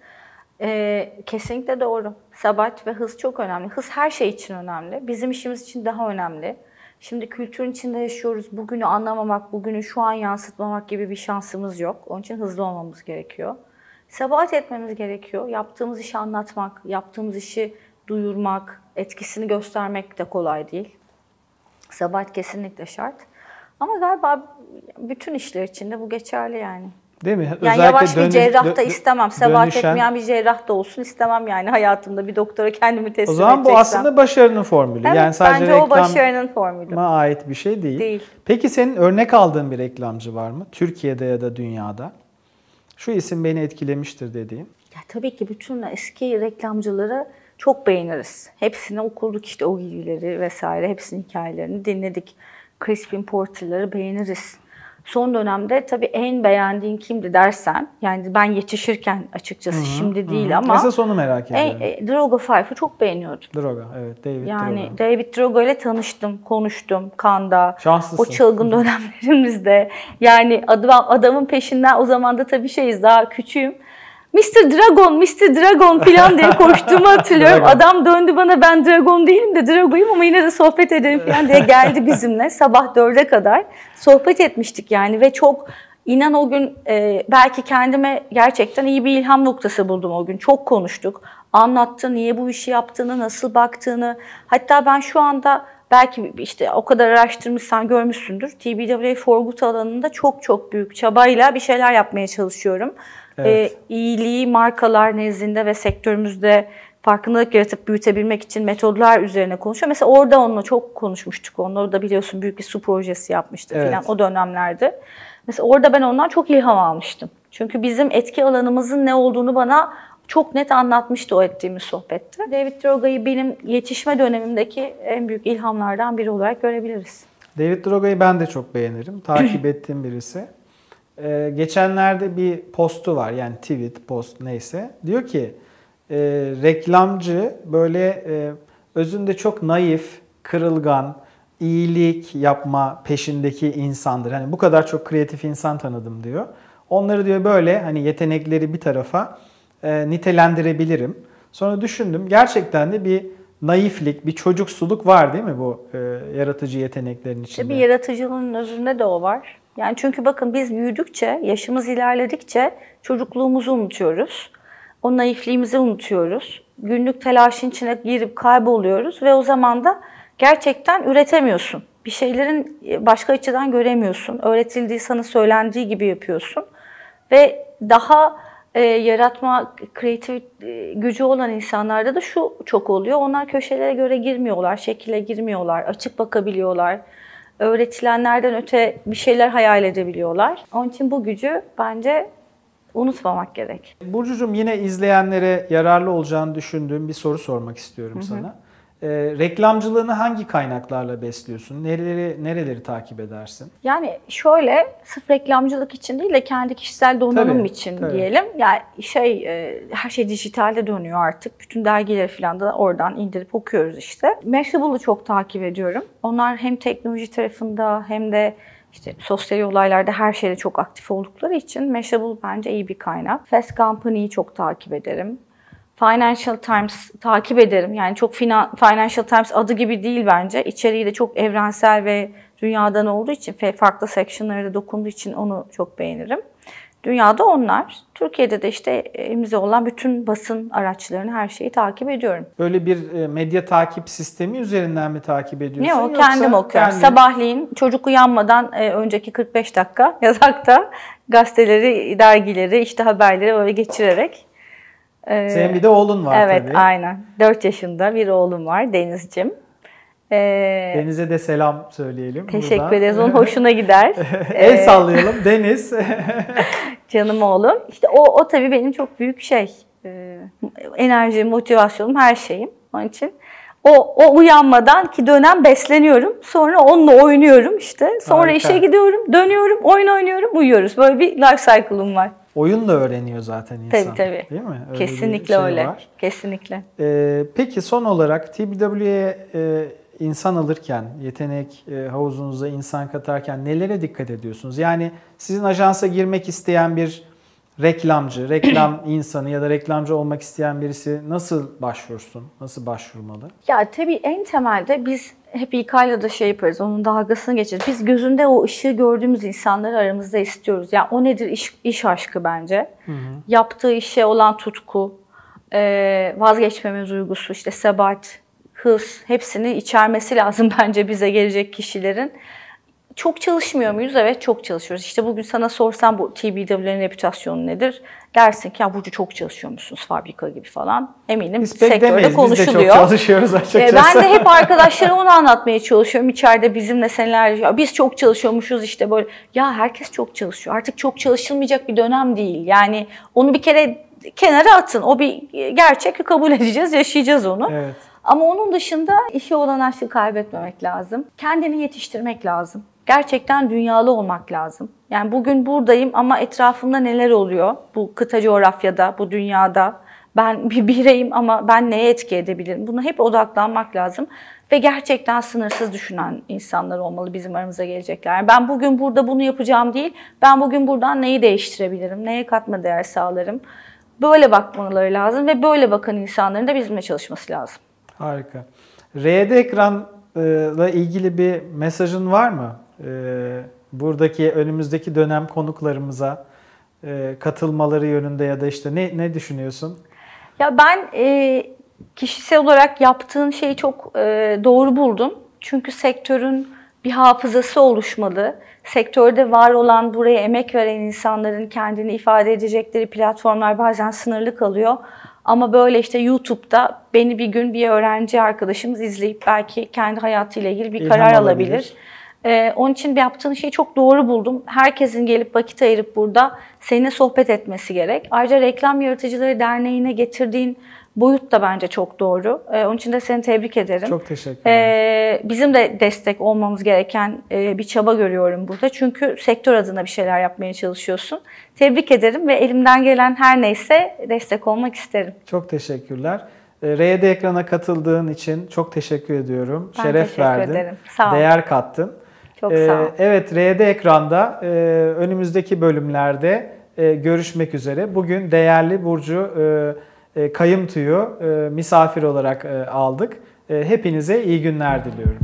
Kesinlikle doğru. Sebat ve hız çok önemli. Hız her şey için önemli. Bizim işimiz için daha önemli. Şimdi kültürün içinde yaşıyoruz. Bugünü anlamamak, bugünü şu an yansıtmamak gibi bir şansımız yok. Onun için hızlı olmamız gerekiyor. Sebat etmemiz gerekiyor. Yaptığımız işi anlatmak, yaptığımız işi duyurmak, etkisini göstermek de kolay değil. Sebat kesinlikle şart. Ama galiba bütün işler için de bu geçerli yani. Değil mi? Yani özellikle yavaş bir cerrah da istemem. Sebat dönüşen, etmeyen bir cerrah da olsun istemem yani hayatımda bir doktora kendimi teslim edeceksem. O zaman bu aslında başarının formülü. Evet, yani sadece bence o başarının formülü. ait bir şey değil. Değil. Peki senin örnek aldığın bir reklamcı var mı? Türkiye'de ya da dünyada. Şu isim beni etkilemiştir dediğin. Ya tabii ki bütün eski reklamcıları çok beğeniriz. Hepsini okuduk işte, o bilgileri vesaire, hepsinin hikayelerini dinledik. Crispin Porter'ları beğeniriz. Son dönemde tabii en beğendiğin kimdi dersen, yani ben yetişirken açıkçası, şimdi değil ama. Esas onu merak ediyorum. Droga Five'ı çok beğeniyordum. Droga, evet, David yani Droga. David Droga ile tanıştım, konuştum Cannes'da. Şanslısın. O çılgın dönemlerimizde. Yani adamın peşinden, o zaman da tabii şeyiz, daha küçüğüm. Mr. Dragon, Mr. Dragon falan diye koştuğumu hatırlıyorum. Adam döndü bana, ben Dragon değilim de Drago'yum ama yine de sohbet edelim falan diye geldi bizimle. Sabah 4'e kadar sohbet etmiştik yani ve çok, inan o gün belki kendime gerçekten iyi bir ilham noktası buldum o gün. Çok konuştuk. Anlattı niye bu işi yaptığını, nasıl baktığını. Hatta ben şu anda belki işte o kadar araştırmışsan görmüşsündür. TBWA for Good alanında çok çok büyük çabayla bir şeyler yapmaya çalışıyorum. Evet. İyiliği markalar nezdinde ve sektörümüzde farkındalık yaratıp büyütebilmek için metodlar üzerine konuşuyor. Mesela orada onunla çok konuşmuştuk. Onunla da biliyorsun büyük bir su projesi yapmıştı evet. Falan o dönemlerde. Mesela orada ben ondan çok ilham almıştım. Çünkü bizim etki alanımızın ne olduğunu bana çok net anlatmıştı o ettiğimiz sohbette. David Droga'yı benim yetişme dönemimdeki en büyük ilhamlardan biri olarak görebiliriz. David Droga'yı ben de çok beğenirim. Takip ettiğim birisi. Geçenlerde bir postu var, yani tweet, post neyse. Diyor ki reklamcı böyle özünde çok naif, kırılgan, iyilik yapma peşindeki insandır. Hani bu kadar çok kreatif insan tanıdım diyor. Onları diyor böyle hani yetenekleri bir tarafa nitelendirebilirim. Sonra düşündüm, gerçekten de bir naiflik, bir çocuksuluk var değil mi bu yaratıcı yeteneklerin içinde? Bir yaratıcılığın özünde de o var. Yani çünkü bakın biz büyüdükçe, yaşımız ilerledikçe çocukluğumuzu unutuyoruz. O naifliğimizi unutuyoruz. Günlük telaşın içine girip kayboluyoruz ve o zaman da gerçekten üretemiyorsun. Bir şeylerin başka açıdan göremiyorsun. Öğretildiği, sana söylendiği gibi yapıyorsun. Ve daha yaratma, kreatif gücü olan insanlarda da şu çok oluyor. Onlar köşelere göre girmiyorlar, şekile girmiyorlar, açık bakabiliyorlar. Öğretilenlerden öte bir şeyler hayal edebiliyorlar. Onun için bu gücü bence unutmamak gerek. Burcucuğum, yine izleyenlere yararlı olacağını düşündüğüm bir soru sormak istiyorum sana. Reklamcılığını hangi kaynaklarla besliyorsun? Nereleri takip edersin? Yani şöyle, sırf reklamcılık için değil de kendi kişisel donanım için diyelim. Yani her şey dijitalde dönüyor artık. Bütün dergileri falan da oradan indirip okuyoruz işte. Mashable'ı çok takip ediyorum. Onlar hem teknoloji tarafında hem de İşte sosyal olaylarda her şeyde çok aktif oldukları için Mashable bence iyi bir kaynak. Fast Company'yi çok takip ederim. Financial Times takip ederim. Yani çok Financial Times adı gibi değil bence. İçeriği de çok evrensel ve dünyadan olduğu için, farklı section'lara da dokunduğu için onu çok beğenirim. Dünyada onlar. Türkiye'de de işte elimizde olan bütün basın araçlarını, her şeyi takip ediyorum. Böyle bir medya takip sistemi üzerinden mi takip ediyorsun? Yok, kendim okuyorum. Sabahleyin çocuk uyanmadan önceki 45 dakika yatakta gazeteleri, dergileri, işte haberleri öyle geçirerek. Senin bir de oğlun var evet, tabii. Evet, aynen. 4 yaşında bir oğlum var, Deniz'cim. Deniz'e de selam söyleyelim. Teşekkür buradan. Ederiz. Onun hoşuna gider. El sallayalım. Deniz. Canım oğlum. İşte o tabii benim çok büyük enerjim, motivasyonum, her şeyim. Onun için o uyanmadan ki dönem besleniyorum. Sonra onunla oynuyorum işte. Sonra harika. İşe gidiyorum, dönüyorum, oyun oynuyorum, uyuyoruz. Böyle bir life cycle'ım var. Oyunla öğreniyor zaten insan. Tabii. Değil mi? Öyle kesinlikle öyle. Var. Kesinlikle. Peki son olarak TBW'ye insan alırken, yetenek havuzunuza insan katarken nelere dikkat ediyorsunuz? Yani sizin ajansa girmek isteyen bir reklamcı, reklam insanı ya da reklamcı olmak isteyen birisi nasıl başvursun? Nasıl başvurmalı? Ya tabii en temelde biz hep İK'yla da yaparız, onun dalgasını geçeriz. Biz gözünde o ışığı gördüğümüz insanları aramızda istiyoruz. Yani o nedir? İş aşkı bence. Hı hı. Yaptığı işe olan tutku, vazgeçmeme duygusu, işte sebat, hız, hepsini içermesi lazım bence bize gelecek kişilerin. Çok çalışmıyor muyuz? Evet, çok çalışıyoruz. İşte bugün sana sorsam bu TBW'nin reputasyonu nedir? Dersin ki ya Burcu çok çalışıyormuşsunuz fabrika gibi falan. Eminim biz pek sektörde demeyiz. konuşuluyor. Biz de çok çalışıyoruz açıkçası. Ben de hep arkadaşlarıma onu anlatmaya çalışıyorum. İçeride bizimle senelerce ya biz çok çalışıyormuşuz işte böyle. Ya herkes çok çalışıyor. Artık çok çalışılmayacak bir dönem değil. Yani onu bir kere kenara atın. O bir gerçek, kabul edeceğiz, yaşayacağız onu. Evet. Ama onun dışında işe olan aşkı kaybetmemek lazım. Kendini yetiştirmek lazım. Gerçekten dünyalı olmak lazım. Yani bugün buradayım ama etrafımda neler oluyor? Bu kıta coğrafyada, bu dünyada. Ben bir bireyim ama ben neye etki edebilirim? Buna hep odaklanmak lazım. Ve gerçekten sınırsız düşünen insanlar olmalı bizim aramıza gelecekler. Yani ben bugün burada bunu yapacağım değil, ben bugün buradan neyi değiştirebilirim? Neye katma değer sağlarım? Böyle bakmaları lazım ve böyle bakan insanların da bizimle çalışması lazım. Harika. RD Ekran'la ilgili bir mesajın var mı? Buradaki önümüzdeki dönem konuklarımıza katılmaları yönünde ya da işte ne düşünüyorsun? Ya ben kişisel olarak yaptığın şeyi çok doğru buldum. Çünkü sektörün bir hafızası oluşmalı. Sektörde var olan, buraya emek veren insanların kendini ifade edecekleri platformlar bazen sınırlı kalıyor. Ama böyle işte YouTube'da beni bir gün bir öğrenci arkadaşımız izleyip belki kendi hayatıyla ilgili bir karar alabilir. Onun için yaptığın şeyi çok doğru buldum. Herkesin gelip vakit ayırıp burada seninle sohbet etmesi gerek. Ayrıca Reklam Yaratıcıları Derneği'ne getirdiğin boyut da bence çok doğru. Onun için de seni tebrik ederim. Çok teşekkür ederim. Bizim de destek olmamız gereken bir çaba görüyorum burada. Çünkü sektör adına bir şeyler yapmaya çalışıyorsun. Tebrik ederim ve elimden gelen her neyse destek olmak isterim. Çok teşekkürler. RD Ekran'a katıldığın için çok teşekkür ediyorum. Ben Şeref verdin. Teşekkür ederim. Sağ ol. Değer kattın. Çok sağ ol. Evet, RD Ekran'da önümüzdeki bölümlerde görüşmek üzere. Bugün değerli Burcu Kayımtu'yu misafir olarak aldık. Hepinize iyi günler diliyorum.